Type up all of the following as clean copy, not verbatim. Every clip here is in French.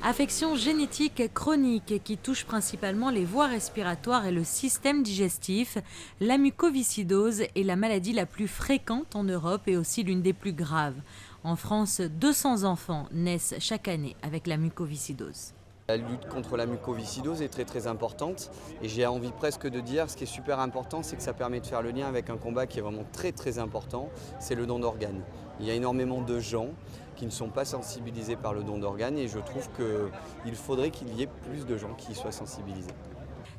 Affection génétique chronique qui touche principalement les voies respiratoires et le système digestif, la mucoviscidose est la maladie la plus fréquente en Europe et aussi l'une des plus graves. En France, 200 enfants naissent chaque année avec la mucoviscidose. La lutte contre la mucoviscidose est très importante et j'ai envie presque de dire ce qui est super important, c'est que ça permet de faire le lien avec un combat qui est vraiment très important, c'est le don d'organes. Il y a énormément de gens qui ne sont pas sensibilisés par le don d'organes et je trouve qu'il faudrait qu'il y ait plus de gens qui y soient sensibilisés.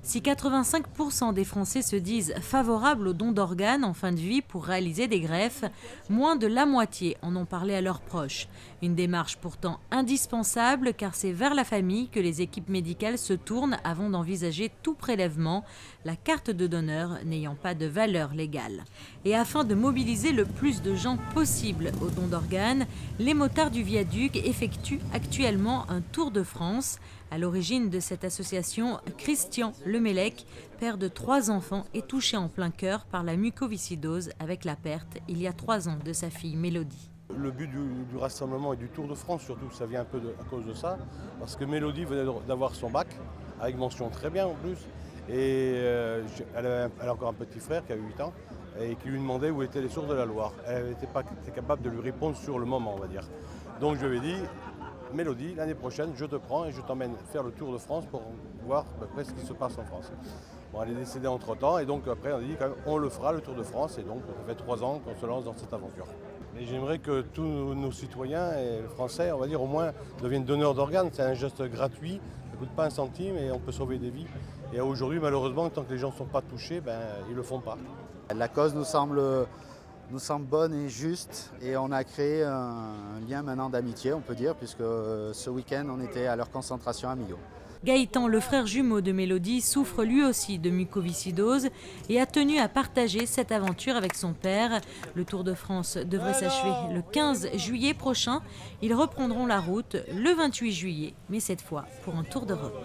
Si 85% des Français se disent favorables au don d'organes en fin de vie pour réaliser des greffes, moins de la moitié en ont parlé à leurs proches. Une démarche pourtant indispensable car c'est vers la famille que les équipes médicales se tournent avant d'envisager tout prélèvement, la carte de donneur n'ayant pas de valeur légale. Et afin de mobiliser le plus de gens possible au don d'organes, les motards du viaduc effectuent actuellement un tour de France. À l'origine de cette association, Christian Lemellec, père de 3 enfants, est touché en plein cœur par la mucoviscidose avec la perte, il y a 3 ans, de sa fille Mélodie. Le but du rassemblement et du Tour de France, surtout, ça vient un peu à cause de ça, parce que Mélodie venait d'avoir son bac, avec mention très bien en plus, et elle a encore un petit frère qui a 8 ans, et qui lui demandait où étaient les sources de la Loire. Elle n'était pas capable de lui répondre sur le moment, on va dire. Donc je lui ai dit, Mélodie, l'année prochaine, je te prends et je t'emmène faire le Tour de France pour voir à peu près ce qui se passe en France. Bon, elle est décédée entre-temps et donc après on a dit on le fera, le Tour de France, et donc ça fait 3 ans qu'on se lance dans cette aventure. Et j'aimerais que tous nos citoyens et français, on va dire au moins, deviennent donneurs d'organes. C'est un geste gratuit, ça ne coûte pas un centime et on peut sauver des vies. Et aujourd'hui, malheureusement, tant que les gens ne sont pas touchés, ils ne le font pas. La cause nous semble bonne et juste et on a créé un lien maintenant d'amitié, on peut dire, puisque ce week-end on était à leur concentration à Millau. Gaëtan, le frère jumeau de Mélodie, souffre lui aussi de mucoviscidose et a tenu à partager cette aventure avec son père. Le Tour de France devrait s'achever le 15 juillet prochain. Ils reprendront la route le 28 juillet, mais cette fois pour un Tour d'Europe.